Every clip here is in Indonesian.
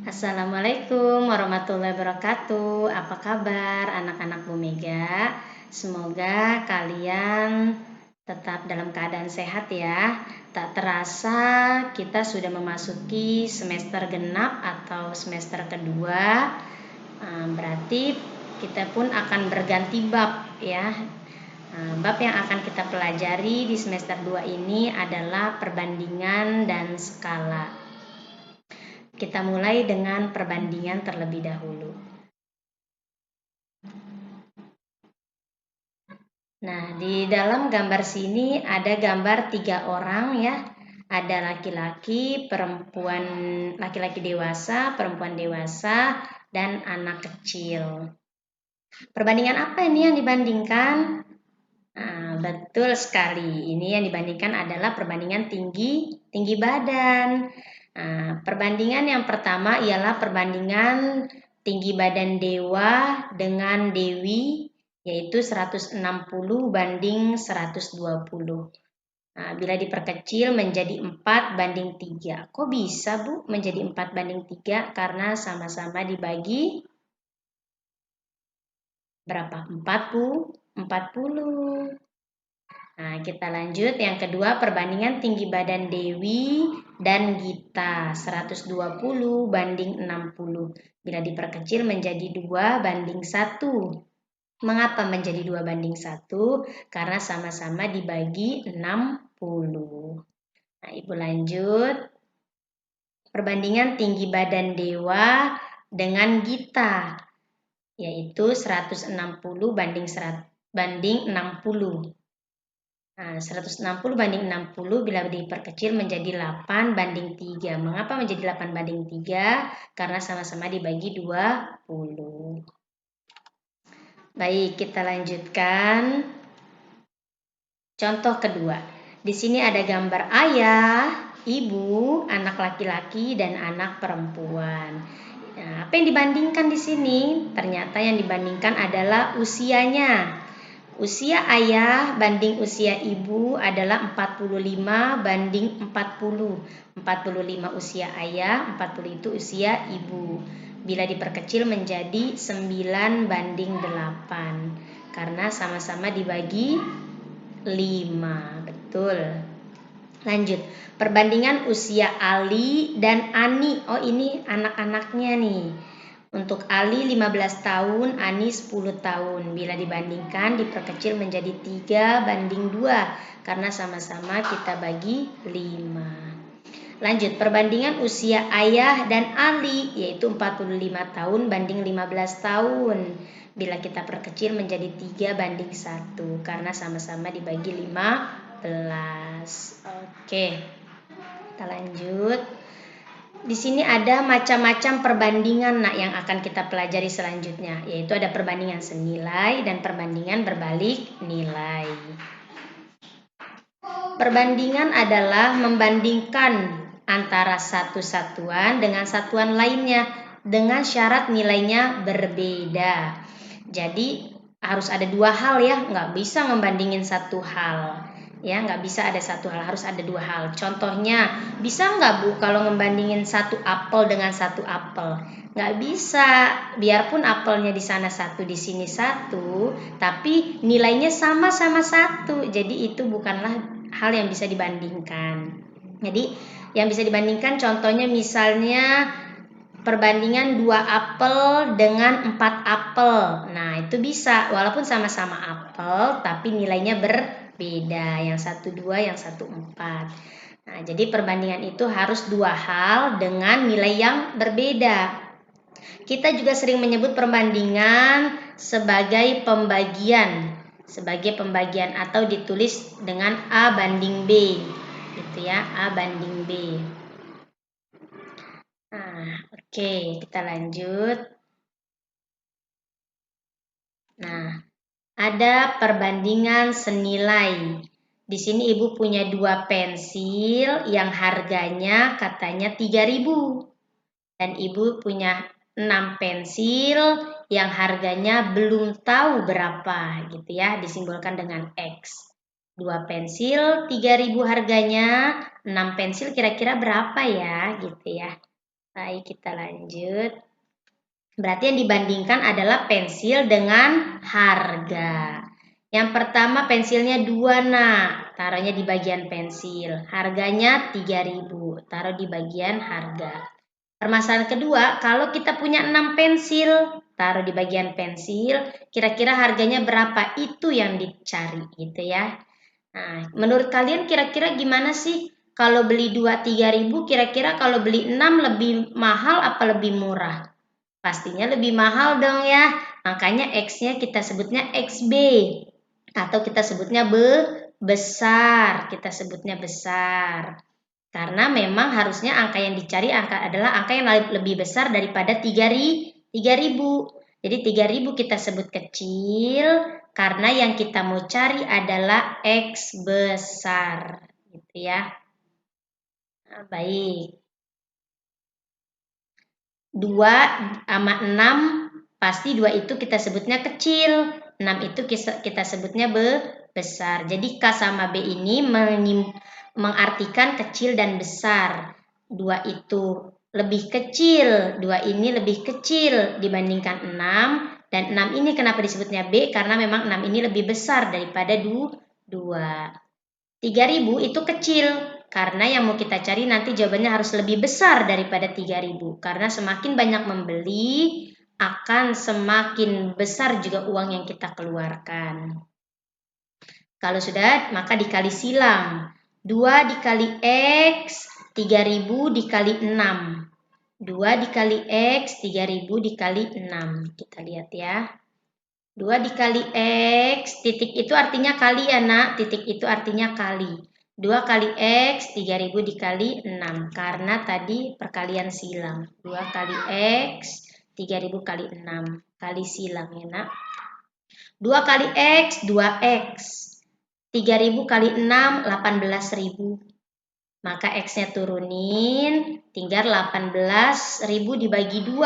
Assalamualaikum warahmatullahi wabarakatuh. Apa kabar anak-anak Bu Mega? Semoga kalian tetap dalam keadaan sehat ya. Tak terasa kita sudah memasuki semester genap atau semester kedua. Berarti kita pun akan berganti bab ya. Bab yang akan kita pelajari di semester 2 ini adalah perbandingan dan skala. Kita mulai dengan perbandingan terlebih dahulu. Nah, di dalam gambar sini ada gambar 3 orang ya. Ada laki-laki, perempuan, laki-laki dewasa, perempuan dewasa, dan anak kecil. Perbandingan apa ini yang dibandingkan? Betul sekali. Ini yang dibandingkan adalah perbandingan tinggi badan. Perbandingan yang pertama ialah perbandingan tinggi badan dewa dengan dewi, yaitu 160 banding 120. Bila diperkecil menjadi 4 banding 3. Kok bisa Bu menjadi 4 banding 3? Karena sama-sama dibagi berapa? 4 Bu? 40. Nah, kita lanjut. Yang kedua, perbandingan tinggi badan Dewi dan Gita. 120 banding 60. Bila diperkecil menjadi 2 banding 1. Mengapa menjadi 2 banding 1? Karena sama-sama dibagi 60. Nah, Ibu lanjut. Perbandingan tinggi badan Dewa dengan Gita. Yaitu 160 banding 60. 160 banding 60 bila diperkecil menjadi 8 banding 3. Mengapa menjadi 8 banding 3? Karena sama-sama dibagi 20. Baik, kita lanjutkan. Contoh kedua. Di sini ada gambar ayah, ibu, anak laki-laki, dan anak perempuan. Nah, apa yang dibandingkan di sini? Ternyata yang dibandingkan adalah usianya. Usia ayah banding usia ibu adalah 45 banding 40. 45 usia ayah, 40 itu usia ibu. Bila diperkecil menjadi 9 banding 8. Karena sama-sama dibagi 5. Betul. Lanjut. Perbandingan usia Ali dan Ani. Oh, ini anak-anaknya nih. Untuk Ali 15 tahun, Ani 10 tahun. Bila dibandingkan diperkecil menjadi 3 banding 2 karena sama-sama kita bagi 5. Lanjut, perbandingan usia Ayah dan Ali yaitu 45 tahun banding 15 tahun. Bila kita perkecil menjadi 3 banding 1 karena sama-sama dibagi 15. Oke. Kita lanjut. Di sini ada macam-macam perbandingan yang akan kita pelajari selanjutnya, yaitu ada perbandingan senilai dan perbandingan berbalik nilai. Perbandingan adalah membandingkan antara satu satuan dengan satuan lainnya dengan syarat nilainya berbeda. Jadi harus ada 2 hal ya, nggak bisa membandingin satu hal. Ya, nggak bisa ada satu hal, harus ada 2 hal. Contohnya, bisa nggak Bu kalau ngebandingin satu apel dengan satu apel? Nggak bisa, biarpun apelnya di sana 1, di sini 1, tapi nilainya sama-sama 1. Jadi itu bukanlah hal yang bisa dibandingkan. Jadi yang bisa dibandingkan contohnya misalnya perbandingan 2 apel dengan 4 apel. Nah, itu bisa walaupun sama-sama apel tapi nilainya berbeda. Yang 1 2, yang 1 4. Nah, jadi perbandingan itu harus 2 hal dengan nilai yang berbeda. Kita juga sering menyebut perbandingan sebagai pembagian. Sebagai pembagian atau ditulis dengan A banding B. Gitu ya, A banding B. Oke, kita lanjut. Nah, ada perbandingan senilai. Di sini Ibu punya 2 pensil yang harganya katanya 3.000. Dan Ibu punya 6 pensil yang harganya belum tahu berapa gitu ya, disimbolkan dengan X. 2 pensil 3.000 harganya, 6 pensil kira-kira berapa ya gitu ya. Baik, kita lanjut. Berarti yang dibandingkan adalah pensil dengan harga. Yang pertama pensilnya 2 nak, taruhnya di bagian pensil. Harganya 3.000, taruh di bagian harga. Permasalahan kedua, kalau kita punya 6 pensil, taruh di bagian pensil, kira-kira harganya berapa? Itu yang dicari gitu ya. Nah, menurut kalian kira-kira gimana sih? Kalau beli 2 3.000, kira-kira kalau beli 6 lebih mahal apa lebih murah? Pastinya lebih mahal dong ya. Makanya X-nya kita sebutnya XB. Atau kita sebutnya besar. Kita sebutnya besar. Karena memang harusnya angka yang dicari adalah angka yang lebih besar daripada 3.000. Jadi 3.000 kita sebut kecil. Karena yang kita mau cari adalah X besar. Gitu ya. Nah, baik. 2 sama 6, pasti 2 itu kita sebutnya kecil, 6 itu kita sebutnya besar. Jadi K sama B ini mengartikan kecil dan besar. 2 itu lebih kecil, 2 ini lebih kecil dibandingkan 6, dan 6 ini kenapa disebutnya B? Karena memang 6 ini lebih besar daripada 2. 3.000 itu kecil, karena yang mau kita cari nanti jawabannya harus lebih besar daripada 3.000. Karena semakin banyak membeli, akan semakin besar juga uang yang kita keluarkan. Kalau sudah, maka dikali silang. 2 dikali X, 3.000 dikali 6. 2 dikali X, 3.000 dikali 6. Kita lihat ya. 2 dikali X, titik itu artinya kali ya nak, titik itu artinya kali. 2 kali X, 3.000 dikali 6, karena tadi perkalian silang. 2 kali X, 3.000 kali 6, kali silang ya nak. 2 kali X, 2X. 3.000 kali 6, 18.000. Maka X-nya turunin, tinggal 18.000 dibagi 2.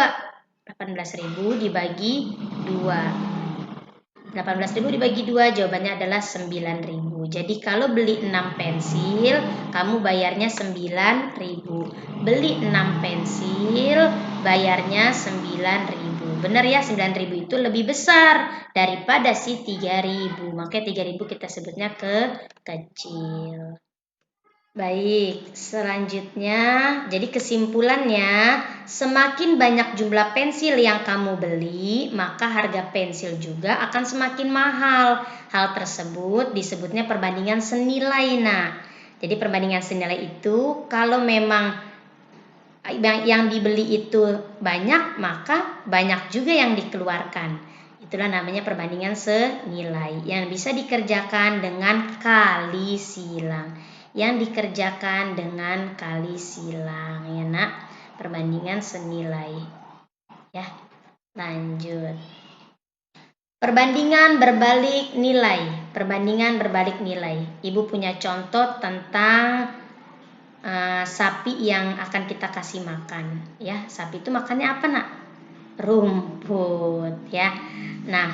18.000 dibagi 2. 18.000 dibagi 2, jawabannya adalah 9.000. Jadi kalau beli 6 pensil, kamu bayarnya 9.000. Beli 6 pensil, bayarnya 9.000. Benar ya, 9.000 itu lebih besar daripada si 3.000. Makanya 3.000 kita sebutnya kecil. Baik, selanjutnya, jadi kesimpulannya, semakin banyak jumlah pensil yang kamu beli, maka harga pensil juga akan semakin mahal. Hal tersebut disebutnya perbandingan senilai. Nah, jadi perbandingan senilai itu, kalau memang yang dibeli itu banyak, maka banyak juga yang dikeluarkan. Itulah namanya perbandingan senilai, yang bisa dikerjakan dengan kali silang. Yang dikerjakan dengan kali silang ya nak, perbandingan senilai ya. Lanjut, perbandingan berbalik nilai. Perbandingan berbalik nilai, ibu punya contoh tentang sapi yang akan kita kasih makan ya. Sapi itu makannya apa nak? Rumput ya. Nah,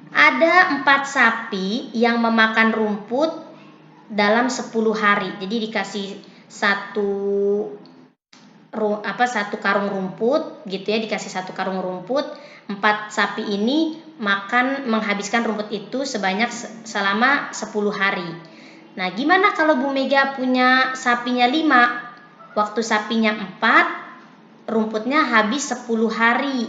ada 4 sapi yang memakan rumput dalam 10 hari. Jadi dikasih satu karung rumput gitu ya, dikasih 1 karung rumput. 4 sapi ini menghabiskan rumput itu selama 10 hari. Nah, gimana kalau Bu Mega punya sapinya 5? Waktu sapinya 4, rumputnya habis 10 hari.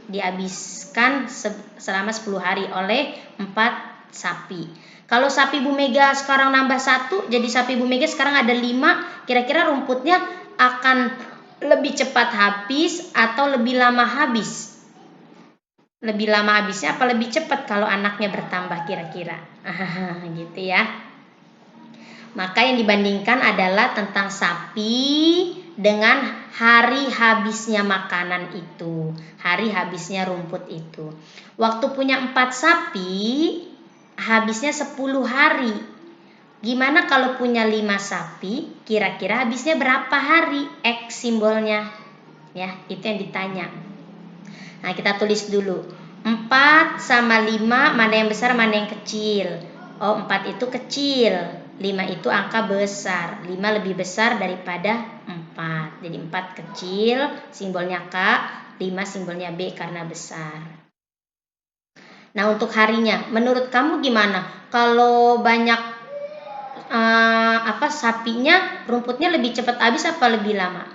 Dihabiskan selama 10 hari oleh 4 sapi. Kalau sapi Bu Mega sekarang nambah 1, jadi sapi Bu Mega sekarang ada 5, kira-kira rumputnya akan lebih cepat habis atau lebih lama habis? Lebih lama habisnya apa lebih cepat kalau anaknya bertambah kira-kira? Gitu ya. Maka yang dibandingkan adalah tentang sapi dengan hari habisnya makanan itu, hari habisnya rumput itu. Waktu punya 4 sapi, habisnya 10 hari. Gimana kalau punya 5 sapi, kira-kira habisnya berapa hari? X simbolnya. Ya, itu yang ditanya. Nah, kita tulis dulu. 4 sama 5, mana yang besar, mana yang kecil? Oh, 4 itu kecil. 5 itu angka besar. 5 lebih besar daripada 4. Jadi 4 kecil, simbolnya K, 5 simbolnya B karena besar. Nah, untuk harinya, menurut kamu gimana? Kalau banyak sapinya, rumputnya lebih cepat habis apa lebih lama?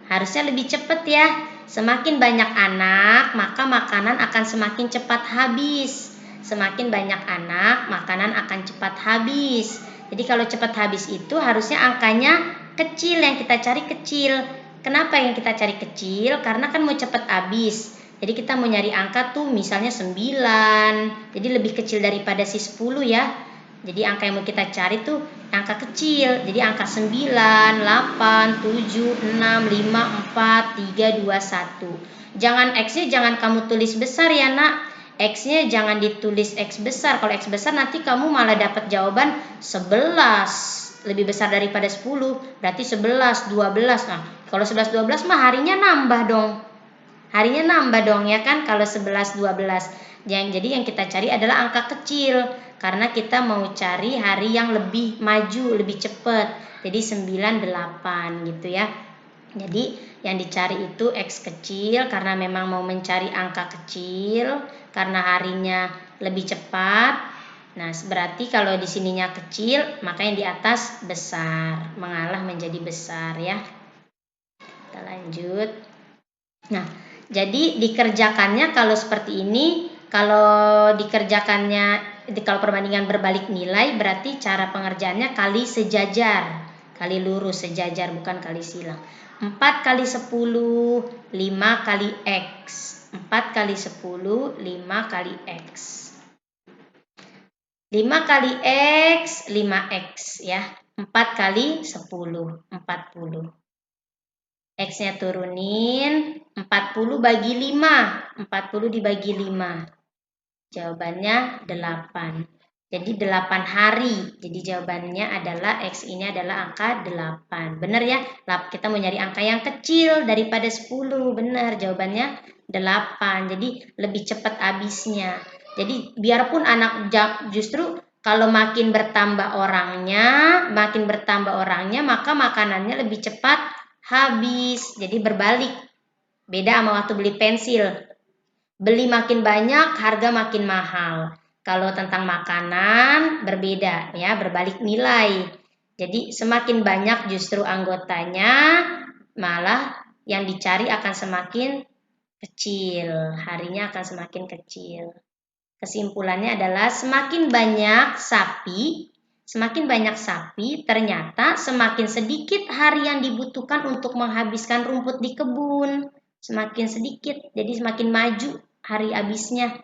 Harusnya lebih cepat ya. Semakin banyak anak, maka makanan akan semakin cepat habis. Semakin banyak anak, makanan akan cepat habis. Jadi kalau cepat habis itu harusnya angkanya kecil, yang kita cari kecil. Kenapa yang kita cari kecil? Karena kan mau cepat habis. Jadi kita mau nyari angka tuh misalnya 9. Jadi lebih kecil daripada si 10 ya. Jadi angka yang mau kita cari tuh angka kecil. Jadi angka 9, 8, 7, 6, 5, 4, 3, 2, 1. Jangan X-nya jangan kamu tulis besar ya nak. X-nya jangan ditulis X besar. Kalau X besar nanti kamu malah dapat jawaban 11. Lebih besar daripada 10. Berarti 11, 12. Nah, kalau 11, 12 mah harinya nambah dong. Harinya nambah dong ya kan kalau 11, 12. Jadi yang kita cari adalah angka kecil. Karena kita mau cari hari yang lebih maju, lebih cepat. Jadi 9, 8 gitu ya. Jadi yang dicari itu X kecil karena memang mau mencari angka kecil. Karena harinya lebih cepat. Nah, berarti kalau di sininya kecil, maka yang di atas besar. Mengalah menjadi besar ya. Kita lanjut. Nah, jadi dikerjakannya kalau seperti ini, kalau perbandingan berbalik nilai berarti cara pengerjaannya kali sejajar, kali lurus sejajar bukan kali silang. 4 kali 10, 5 kali X. 4 kali 10, 5 kali X. 5 kali X, 5X ya. 4 kali 10, 40. X-nya turunin, 40 bagi 5. 40 dibagi 5. Jawabannya 8. Jadi 8 hari. Jadi jawabannya adalah X ini adalah angka 8. Benar ya? Kita mau nyari angka yang kecil daripada 10. Benar, jawabannya 8. Jadi lebih cepat habisnya. Jadi biarpun anak justru kalau makin bertambah orangnya, maka makanannya lebih cepat habis. Jadi berbalik. Beda sama waktu beli pensil. Beli makin banyak, harga makin mahal. Kalau tentang makanan berbeda ya, berbalik nilai. Jadi semakin banyak justru anggotanya, malah yang dicari akan semakin kecil. Harinya akan semakin kecil. Kesimpulannya adalah semakin banyak sapi, ternyata semakin sedikit hari yang dibutuhkan untuk menghabiskan rumput di kebun. Semakin sedikit, jadi semakin maju hari habisnya.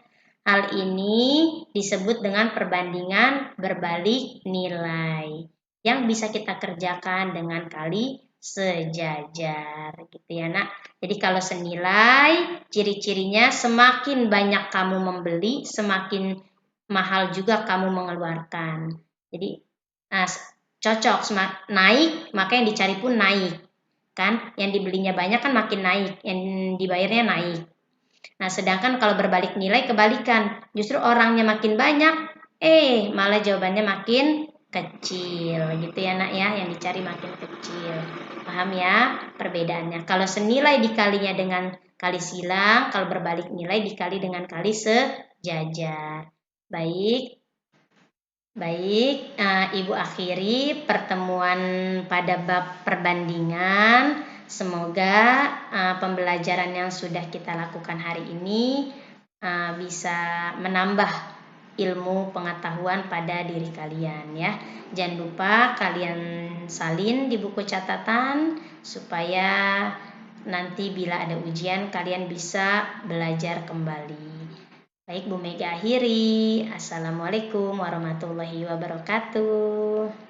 Hal ini disebut dengan perbandingan berbalik nilai. Yang bisa kita kerjakan dengan kali sejajar gitu ya nak. Jadi kalau senilai, ciri-cirinya semakin banyak kamu membeli, semakin mahal juga kamu mengeluarkan. Jadi cocok, naik maka yang dicari pun naik kan. Yang dibelinya banyak kan makin naik, yang dibayarnya naik. Nah, sedangkan kalau berbalik nilai kebalikan, justru orangnya makin banyak, malah jawabannya makin kecil gitu ya nak ya, yang dicari makin kecil. Paham ya perbedaannya? Kalau senilai dikalinya dengan kali silang, kalau berbalik nilai dikali dengan kali sejajar. Baik, Ibu akhiri pertemuan pada bab perbandingan. Semoga pembelajaran yang sudah kita lakukan hari ini bisa menambah ilmu pengetahuan pada diri kalian ya. Jangan lupa kalian salin di buku catatan supaya nanti bila ada ujian kalian bisa belajar kembali. Baik Bu Mega akhiri. Assalamualaikum warahmatullahi wabarakatuh.